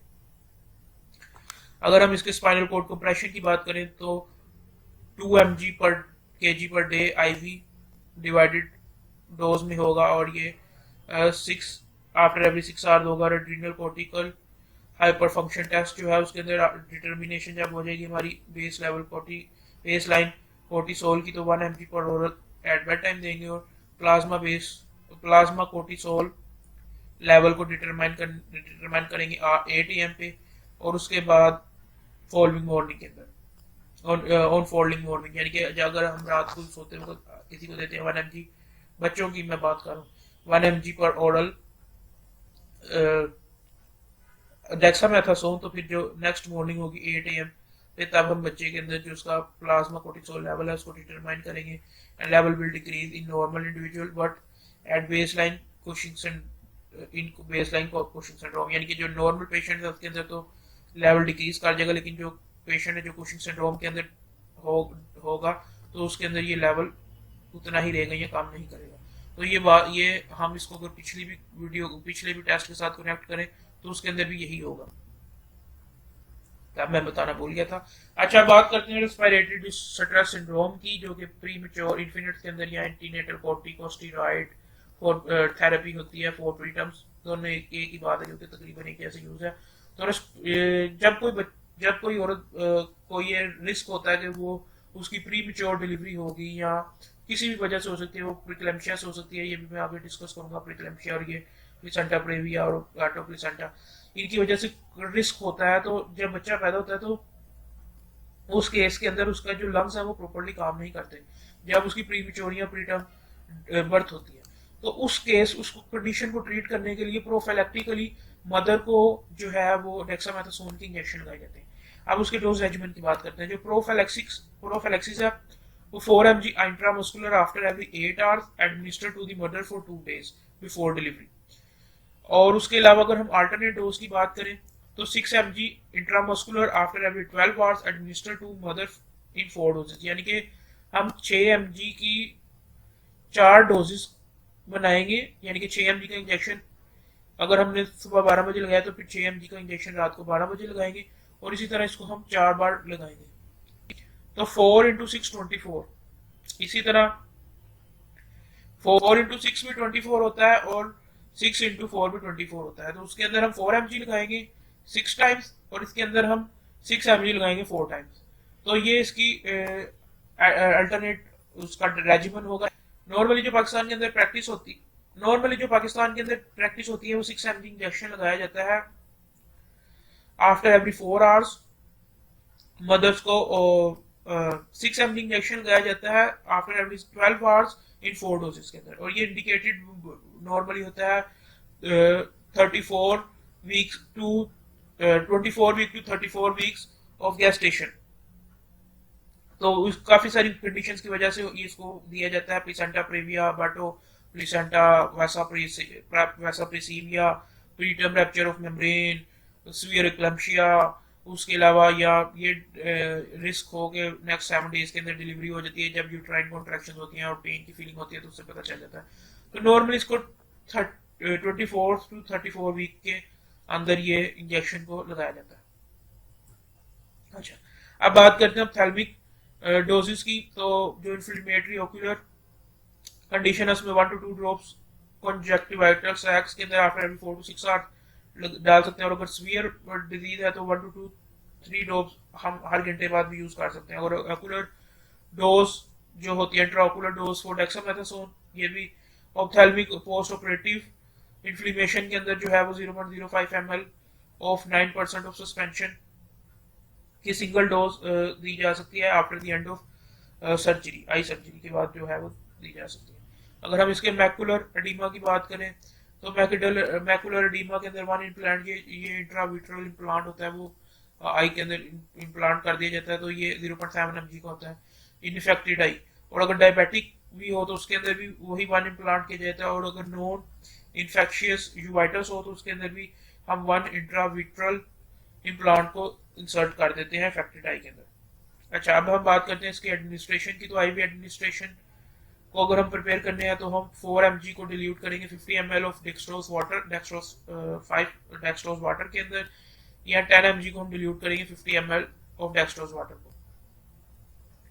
अगर हम इसके स्पाइनल कॉर्ड कंप्रेशन की बात करें तो 2 mg पर kg per day IV divided dose में होगा, और ये 6 आफ्टर एवरी 6 आवर्स होगा। रेड्रीनल कॉर्टिकल हाइपर फंक्शन टेस्ट जो है उसके अंदर डिटर्मिनेशन जब हो जाएगी हमारी बेस लाइन कोर्टिसोल की, तो 1 mg पर ओरल एट बेड टाइम देंगे, और प्लाज्मा कोर्टिसोल लेवल को डिटरमाइन करेंगे 8 AM पे, और उसके बाद फॉलोइंग मॉर्निंग के अंदर ऑन फोल्डिंग मॉर्निंग, यानी कि अगर हम रात को सोते वक्त किसी को देते हैं 1 mg, बच्चों की मैं बात कर रहा हूँ, 1 mg पर ओरल डेक्सामेथासोन, तो फिर जो नेक्स्ट मॉर्निंग होगी 8 AM पे, तब हम बच्चे के अंदर जो उसका प्लाज्मा कोर्टिसोल लेवल है उसको डिटरमाइन करेंगे, and level will decrease in normal individual but at baseline Cushing syndrome, यानी कि जो नॉर्मल पेशेंट है उसके अंदर तो लेवल डिक्रीज कर जाएगा, लेकिन जो पेशेंट है जो कुशिंग सिंड्रोम के अंदर होगा तो उसके अंदर ये लेवल उतना ही रहेगा, ये काम नहीं करेगा। तो ये हम इसको अगर पिछले भी टेस्ट के साथ कनेक्ट करें तो उसके अंदर भी यही होगा, तब मैं बताना भूल गया था। अच्छा, बात करते हैं रेस्पिरेटरी डिस्ट्रेस सिंड्रोम की, जो कि प्री मैच्योर इन्फेंट्स के अंदर या एंटीनेटल कॉर्टिकोस्टेरॉइड और थेरेपी होती है फॉर प्रीटर्म्स, दोनों एक ही बात है, जो कि तकरीबन एक जैसे यूज है। तो जब कोई औरत को ये रिस्क होता है कि वो उसकी प्री मैच्योर डिलीवरी होगी या किसी भी वजह से हो सकती है, वो प्रीक्लेम्पशिया से हो सकती है, ये भी मैं आगे डिस्कस करूंगा, प्रीक्लेम्पशिया और ये प्लेसेंटा प्रेविया और गाटो प्लेसेंटा, इनकी वजह से रिस्क होता है। तो जब बच्चा पैदा होता है तो उस केस के अंदर उसका जो लंग्स है वो प्रॉपर्ली काम नहीं करते, जब उसकी प्री मैच्योर या प्रीटर्म बर्थ होती है, तो उस कंडीशन को ट्रीट करने के लिए प्रोफिलैक्टिकली मदर को जो है वो डेक्सामेथासोन के इंजेक्शन लगाए जाते हैं। अब उसके डोज रेजिमेंट की बात करते हैं। जो प्रोफिलैक्सिस है वो 4 mg intramuscular after every 8 hours administer to the mother for 2 days before delivery. और उसके अलावा अगर हम अल्टरनेट डोज की बात करें तो 6 mg intramuscular after every 12 hours administer to mother in 4 doses, यानी कि हम 6 mg की 4 डोजेस बनाएंगे, यानी कि 6 mg का इंजेक्शन अगर हमने सुबह 12 बजे लगाया तो फिर 6 mg का इंजेक्शन रात को 12 बजे लगाएंगे, और इसी तरह इसको हम 4 बार लगाएंगे, तो 4 इंटू 6 24, इसी तरह 4 इंटू 6 भी 24 होता है और 6 इंटू 4 भी 24 होता है। तो उसके अंदर हम 4 mg लगाएंगे 6 टाइम्स और इसके अंदर हम 6 mg लगाएंगे 4 टाइम्स। तो ये इसकी अल्टरनेट उसका रेजिमेंट होगा। नॉर्मली जो पाकिस्तान के अंदर प्रैक्टिस होती है वो 6 mg इंजेक्शन लगाया जाता है आफ्टर एवरी 4 आवर्स। मदर्स को 6 mg इंजेक्शन लगाया जाता है after every 12 hours in 4 doses के अंदर, और ये इंडिकेटेड नॉर्मली होता है 34 weeks to 24 week to 34 weeks of gestation. तो काफी सारी कंडीशंस की वजह से इसको दिया जाता है। प्लेसेंटा प्रेविया, बाटो प्लेसेंटा, वैसा प्रेसीविया, preterm rupture of membrane, severe eclampsia, उसके अलावा या ये रिस्क हो के नेक्स्ट 7 डेज के अंदर डिलीवरी हो जाती है, जब यूट्राइन कॉन्ट्रैक्शन होती हैं और पेन की फीलिंग होती है, तो उससे पता चल जाता है। तो नॉर्मली इसको 24 टू 34 वीक के अंदर ये इंजेक्शन को लगाया जाता है। अच्छा, अब बात करते हैं ऑप्थेल्मिक डोजेस की। तो जो इन्फ्लेमेटरी ओक्यूलर कंडीशन है उसमें 1 to 2 ड्रॉप्स कंजक्टिवाइटल सैक्स के अंदर आफ्टर एवरी 4 to 6 आवर्स डाल सकते हैं, और अगर सीवियर डिजीज है तो 1 to 3 ड्रॉप्स हम हर घंटे बाद भी यूज कर सकते हैं। और ओक्यूलर डोज जो होती है इंट्राओक्यूलर डोज फॉर डेक्सामेथासोन, ये भी ऑप्थेल्मिक पोस्ट ऑपरेटिव इन्फ्लेमेशन के अंदर जो है वो 0.05 ml ऑफ 9% ऑफ सस्पेंशन की सिंगल डोज दी जा सकती है after the end of surgery, eye surgery के बाद जो है वो दी जा सकती है। अगर हम इसके मैकुलर एडीमा की बात करें तो मैकुलर एडीमा के अंदर 1 इम्प्लांट ये इंट्राविट्रल इम्प्लांट होता है, वो आई के अंदर इम्प्लांट कर दिया जाता है, तो ये 0.7 mg का होता है इनफेक्टेड आई। और अगर डायबिटिक भी हो तो उसके अंदर भी वही 1 इम्प्लांट किया जाता है, और अगर नॉन इन्फेक्शियस यूवाइटस हो तो उसके अंदर भी हम 1 इंट्राविट्रल इम्प्लांट को इंसर्ट कर देते हैं इफेक्टेड आई के अंदर। अच्छा, अब हम बात करते हैं इसके एडमिनिस्ट्रेशन की। तो आईवी एडमिनिस्ट्रेशन को अगर हम प्रिपेयर करने हैं तो हम 4 mg को डिल्यूट करेंगे 50 ml ऑफ डेक्सट्रोज वाटर के अंदर, या 10 mg को हम डिल्यूट करेंगे 50 ml ऑफ डेक्सट्रोज वाटर को।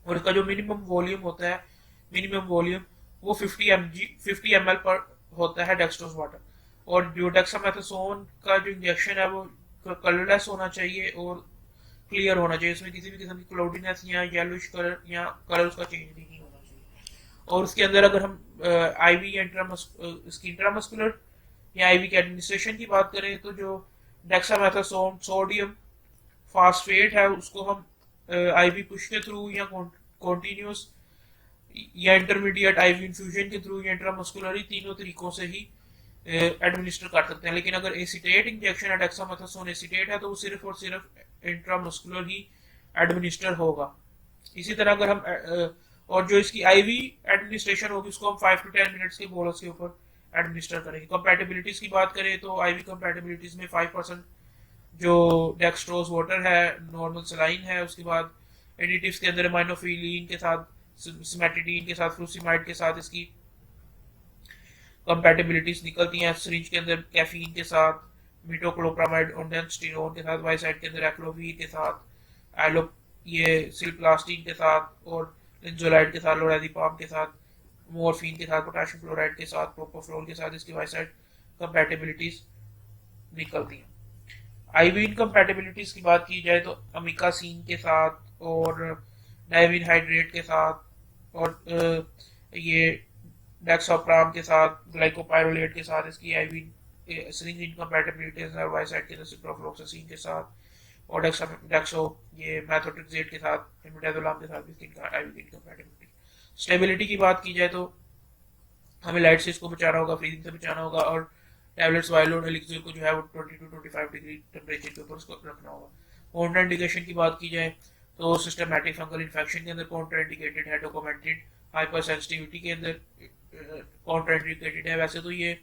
और इसका जो मिनिमम वॉल्यूम होता है वो 50 ml पर होता है डेक्सट्रोज वाटर। और जो डेक्सामेथासोन का जो इंजेक्शन है वो कलरलेस होना चाहिए और क्लियर होना चाहिए, इसमें किसी भी किस्म की क्लाउडीनेस या येलोइश कलर या कलर उसका चेंज नहीं होना चाहिए। और उसके अंदर अगर हम आईवी या इसकी इंट्रामस्कुलर या आईवी के एडमिनिस्ट्रेशन की बात करें तो जो डेक्सामेथासोन सोडियम फास्फेट है उसको हम आईवी पुश के थ्रू या कॉन्टिन्यूस या इंटरमीडिएट आईवी इन्फ्यूजन के थ्रू या इंट्रामस्कुलर तीनों तरीकों से ही एडमिनिस्टर कर सकते हैं। लेकिन अगर एसिटेट इंजेक्शन है, डेक्सामेथासोन एसिटेट है, तो वो सिर्फ और सिर्फ इंट्रामस्कुलर ही एडमिनिस्टर होगा। इसी तरह अगर हम और जो इसकी आईवी एडमिनिस्ट्रेशन होगी उसको हम 5 to 10 मिनट्स के बोलस के ऊपर एडमिनिस्टर करेंगे। कंपैटिबिलिटीज की बात करें तो आईवी कंपैटिबिलिटीज में 5% जो डेक्सट्रोज वाटर है, नॉर्मल सलाइन है, उसके बाद एडिटिव्स के अंदर अमाइनोफिलीन के साथ, सिमेटिडीन के साथ, फ्लूसिमाइड के साथ इसकी कंपैटिबिलिटीज निकलती हैं। सिरिंज के अंदर कैफीन के साथ, मीटोक्लोप्रामाइड ओंडेंस्टिरोन के साथ, वाइसाइड के अंदर एक्लोवीर के साथ, एलो ये सिल्प्लास्टीन के साथ और लिंजोलाइड के साथ, लोरादिपाम के साथ, मोरफिन के साथ, पोटेशियम क्लोराइड के साथ, प्रोपोफ्लोल के साथ इसकी वाइसाइड कंपैटिबिलिटीज निकलती हैं। आईवी इनकम्पैटिबिलिटीज की बात की जाए तो अमिकासीन के साथ और डायविन हाइड्रेट के साथ और ये डेक्साप्राम के साथ, ग्लाइकोपाइरोलेट के साथ इसकी आईवी सिरिंज इनकम्पैटिबिलिटीज है। वाइसाइड के अंदर सिप्रोफ्लोक्सासिन के साथ और डेक्सो ये मेथोट्रेक्सेट के साथ, इमिडाजोलाम के साथ भी इसकी आईवी इनकम्पैटिबिलिटी। स्टेबिलिटी की बात की जाए तो हमें लाइट से इसको बचाना होगा, फ्रीजिंग से बचाना होगा और टैबलेट्स वायलोड एलिक्सिर को जो है वो 20 to 25 डिग्री टेम्परेचर के ऊपर उसको रखना होगा। काउंटर इंडिकेशन की बात की जाए तो सिस्टमैटिक फंगल इन्फेक्शन के अंदर काउंटर इंडिकेटेड है, डॉक्यूमेंटेड हाइपर सेंसिटिविटी के अंदर काउंटर इंडिकेटेड है। वैसे तो ये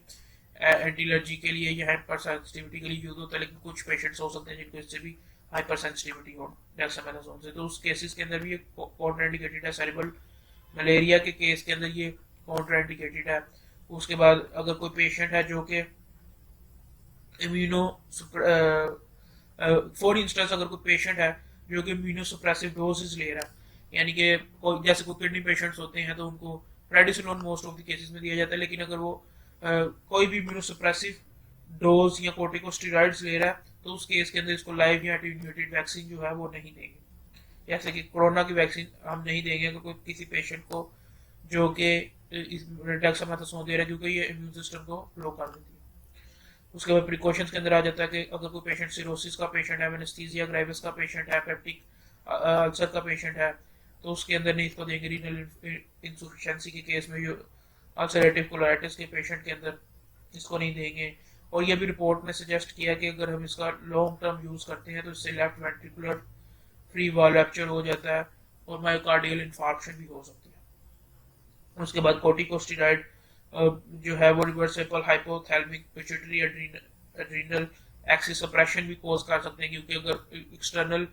एंटी एलर्जी के लिए या हाइपर सेंसिटिविटी के लिए यूज होता है, लेकिन कुछ पेशेंट्स हो सकते हैं जिनको इससे भी हाइपर सेंसिटिविटी हो डेक्सामेथासोन से, तो उस केसेस के अंदर भी ये काउंटर इंडिकेटेड है। सेरेब्रल मलेरिया के केस के अंदर ये काउंटर इंडिकेटेड है। उसके बाद अगर कोई पेशेंट है जो कि इम्यूनो फॉर इंस्टेंस अगर कोई पेशेंट है जो कि इम्यूनो सप्रेसिव डोजेस ले रहा है, यानी कि जैसे कोई किडनी पेशेंट्स होते हैं तो उनको प्रेडिसोलोन मोस्ट ऑफ द केसेस में दिया जाता है, लेकिन अगर वो कोई भी इम्यूनो सप्रेसिव डोज या कोर्टिकोस्टेरॉइड्स ले रहा है तो उस केस के अंदर इसको लाइव या एटेन्यूएटेड वैक्सीन जो है वो नहीं देंगे। जैसे कि कोरोना की वैक्सीन हम नहीं देंगे अगर कोई किसी पेशेंट को जो कि डेक्सामेथासोन दे रहा है, क्योंकि ये इम्यून सिस्टम को लो कर देती है। उसके बाद प्रिकॉशंस के अंदर आ जाता है कि अगर कोई पेशेंट सिरोसिस का पेशेंट है, एनेस्थीसिया ग्रेविस का पेशेंट है, पेप्टिक अल्सर का पेशेंट है, तो उसके अंदर नहीं इसको देंगे। रीनल इंसुफिशियंसी के केस में जो अल्सरेटिव कोलाइटिस के पेशेंट के अंदर इसको नहीं देंगे। और ये भी रिपोर्ट में सजेस्ट किया कि अगर हम इसका लॉन्ग टर्म यूज करते हैं तो इससे left ventricular free valve rupture हो जाता है और मायोकार्डियल इन्फार्क्शन भी हो सकती है। उसके बाद कोर्टिकोस्टेरॉइड जो है वो reversible hypothalamic pituitary adrenal axis suppression भी कॉज कर सकते हैं, क्योंकि अगर एक्सटर्नल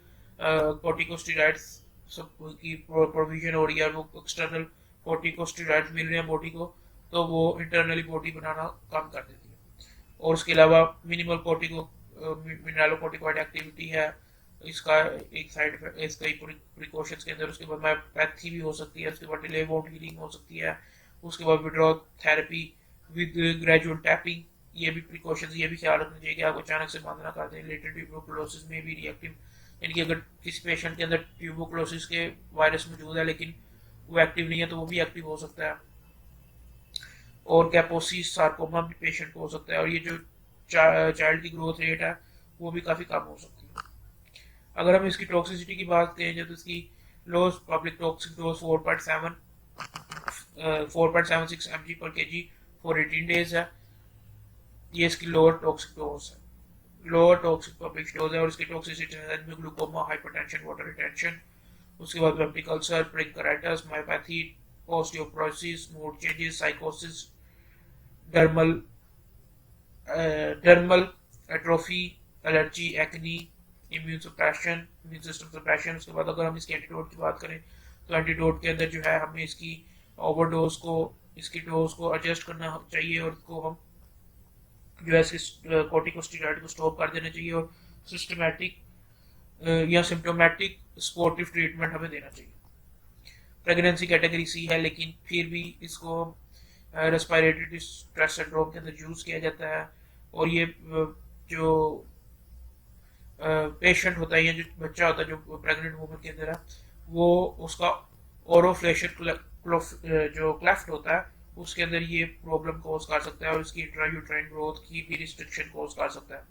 कोर्टिकोस्टेरॉइड्स की प्रोविजन हो रही है, वो एक्सटर्नल कोर्टिकोस्टेरॉइड्स मिल रहे हैं बॉडी को, तो वो इंटरनली बॉडी बनाना कम कर देती है। और उसके अलावा मिनिमल मिनरलोकोर्टिकॉइड एक्टिविटी है इसका एक साइड इफेक्ट, इसका प्रिकॉशंस के अंदर। उसके बाद मायोपैथी भी हो सकती है, उसके बाद डिले वोंट हीलिंग हो सकती है, उसके बाद withdraw therapy with gradual tapping, ये भी प्रिकॉशंस, ये भी ख्याल रखना चाहिए कि आप अचानक से बंद ना कर दें। लेटेंट ट्यूबरकुलोसिस में भी रिएक्टिव, यानी कि अगर किसी पेशेंट के अंदर ट्यूबरकुलोसिस के वायरस मौजूद है लेकिन वो एक्टिव नहीं है तो वो भी एक्टिव हो सकता है। और कैपोसी सार्कोमा भी पेशेंट को हो सकता है, और ये जो चाइल्ड की ग्रोथ रेट है वो भी काफ़ी कम हो सकती है। अगर हम इसकी टॉक्सिसिटी की बात करें तो इसकी lowest public toxic dose 4.76 mg per kg for 18 days है। ये इसकी लोअर टॉक्सिक डोज है, लोअर टॉक्सिक पब्लिक डोज है। और इसकी टॉक्सिसिटी में ग्लूकोमा, हाइपरटेंशन, वाटर रिटेंशन, उसके बाद peptic ulcer, pericarditis, myopathy, osteoporosis, mood changes, साइकोसिस, dermal atrophy, allergy, acne, immune suppression, immune system suppression. उसके बाद अगर हम इसके एंटीडोट की बात करें तो एंटीडोट के अंदर जो है हमें इसकी ओवरडोज को, इसकी डोज को एडजस्ट करना चाहिए और इसको हम जो है कोर्टिकोस्टेरॉइड को स्टॉप कर देना चाहिए और सिस्टमैटिक या सिम्टोमेटिक स्पोर्टिव ट्रीटमेंट हमें देना चाहिए। प्रेगनेंसी कैटेगरी सी है, लेकिन फिर भी इसको रेस्पिरेटरी डिस्ट्रेस सिंड्रोम के अंदर यूज किया जाता है। और ये जो पेशेंट होता है या जो बच्चा होता है जो प्रेग्नेंट वूमन के अंदर है, वो उसका ओरोफ्लेशियल जो क्लेफ्ट होता है उसके अंदर ये प्रॉब्लम कोज कर सकता है और इसकी इंट्रायूट्राइन ग्रोथ की भी रिस्ट्रिक्शन कोज कर सकता है।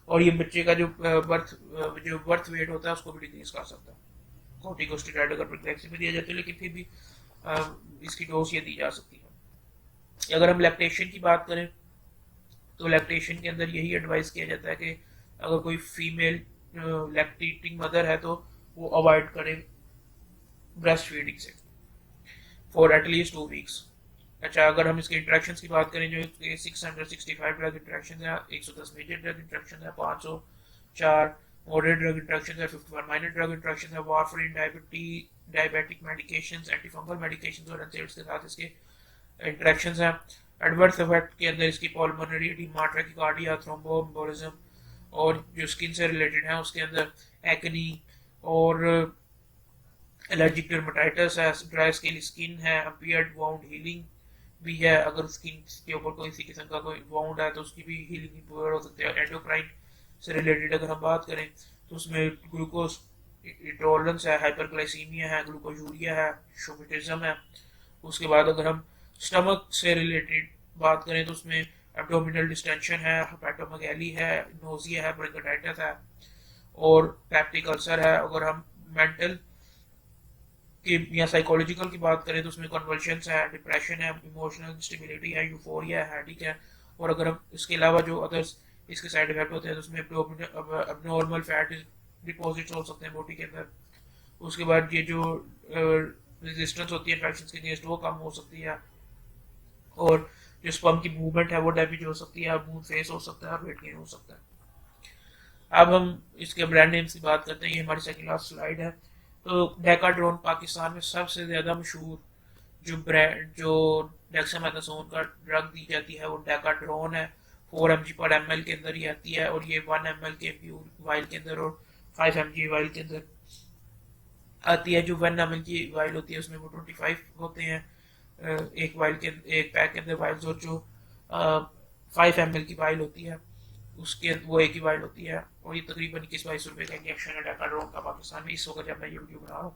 और ये बच्चे का जो बर्थ वेट होता है उसको भी डिक्रीज कर सकता है। कॉर्टिकोस्टेरॉइड अगर प्रेगनेंसी में दिया जाता है, लेकिन फिर भी इसकी डोज ये दी जा सकती है। अगर हम लैक्टेशन की बात करें तो लैक्टेशन के अंदर यही एडवाइस किया जाता है कि अगर कोई फीमेल लैक्टेटिंग मदर है तो वो अवॉइड करे ब्रेस्ट फीडिंग से फॉर एटलीस्ट 2 वीक्स। अच्छा, अगर हम इसके इंट्रैक्शंस की बात करें जो 665 ड्रग इंट्रैक्शन है, 110 मेजर ड्रग इंट्रैक्शन है, 504 मॉडरेट ड्रग इंट्रैक्शन है, 51 माइनर ड्रग इंट्रैक्शन है, warfarin, diabetic medications, antifungal medications और एनसेड्स के साथ इसके इंट्रैक्शंस हैं। एडवर्स इफेक्ट के अंदर इसकी पल्मोनरी एडिमा, ट्रैकिकार्डिया, थ्रोम्बोएम्बोलिज्म और जो स्किन से रिलेटेड है उसके अंदर एक्नी और एलर्जिक डर्मेटाइटिस है, ड्राई स्किन स्किन है, अम्पियर्ड वाउंड हीलिंग भी है। अगर स्किन के ऊपर कोई किसी किस्म का कोई वाउंड है तो उसकी भी हीलिंग इंप्रूव हो सकती है। एंडोक्राइन से रिलेटेड अगर हम बात करें तो उसमें ग्लूकोज इंटॉलरेंस है, हाइपरग्लाइसीमिया है, ग्लूकोजूरिया है, शोमिटिज्म है। उसके बाद अगर हम स्टमक से रिलेटेड बात करें तो उसमें एब्डोमिनल डिस्टेंशन है, हेपेटोमेगाली है, नोजिया है, ब्रोंकाइटिस है और पेप्टिक अल्सर है। अगर हम मेंटल की या साइकोलॉजिकल की बात करें तो उसमें कन्वर्शंस है, डिप्रेशन है, इमोशनल इंस्टेबिलिटी है, यूफोरिया है, हेडेक है। और अगर हम इसके अलावा जो अदर्स इसके साइड इफेक्ट होते हैं तो उसमें अबनॉर्मल फैट डिपॉजिट्स हो सकते हैं बॉडी के अंदर। उसके बाद ये जो रेजिस्टेंस होती है इन्फेक्शन के अगेंस्ट वो कम हो सकती है और जो स्पर्म की मूवमेंट है वो डैमेज हो सकती है, मूड फेस हो सकता है, वेट गेन हो सकता है। अब हम इसके ब्रांड नेम्स की बात करते हैं। ये हमारी सेकंड लास्ट स्लाइड है। तो डेकाड्रोन पाकिस्तान में सबसे ज्यादा मशहूर जो डेक्सामेथासोन का ड्रग दी जाती है वो डेकाड्रोन है। 4 mg पर ml के अंदर ही आती है और ये 1 ml के वाइल के अंदर और 5 mg वाइल के अंदर आती है। जो 1 ml की वाइल होती है उसमें वो 25 होते हैं एक पैक के अंदर वाइल्स, और जो 5 ml की वाइल होती है उसके वो एक ही वाइल होती है। और ये तकरीबन 21-22 रुपए का इंजेक्शन है डेकाड्रोन का पाकिस्तान में इस वक्त जब मैं ये वीडियो बना रहा हूँ।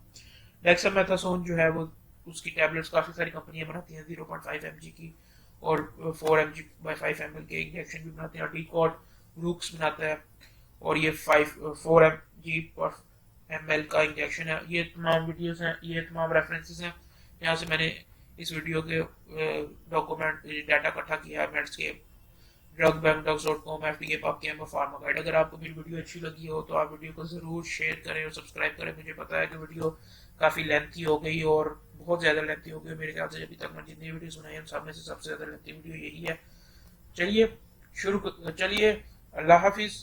डेक्सामेथासोन जो है वो उसकी टैबलेट्स काफ़ी सारी कंपनियां बनाती हैं 0.5 mg की और 4 mg बाई 5 ml के इंजेक्शन भी बनाते हैं। डीकॉट ब्रूक्स बनाता है और ये 4 mg पर ml का इंजेक्शन है। ये तमाम वीडियोस हैं, ये तमाम रेफरेंसेस हैं यहाँ से मैंने इस वीडियो के डॉक्यूमेंट डाटा इकट्ठा किया है। मेड्सकेप, drugbank.com, FDA, PubChem और फार्मा गाइड। अगर आपको मेरी वीडियो अच्छी लगी हो तो आप वीडियो को ज़रूर शेयर करें और सब्सक्राइब करें। मुझे पता है कि वीडियो काफ़ी लेंथी हो गई और बहुत ज़्यादा लेंथी हो गई। मेरे ख्याल से अभी तक मैं जितनी वीडियो बनाई उन सब में से सबसे ज़्यादा लेंथी वीडियो यही है। चलिए अल्लाह हाफिज़।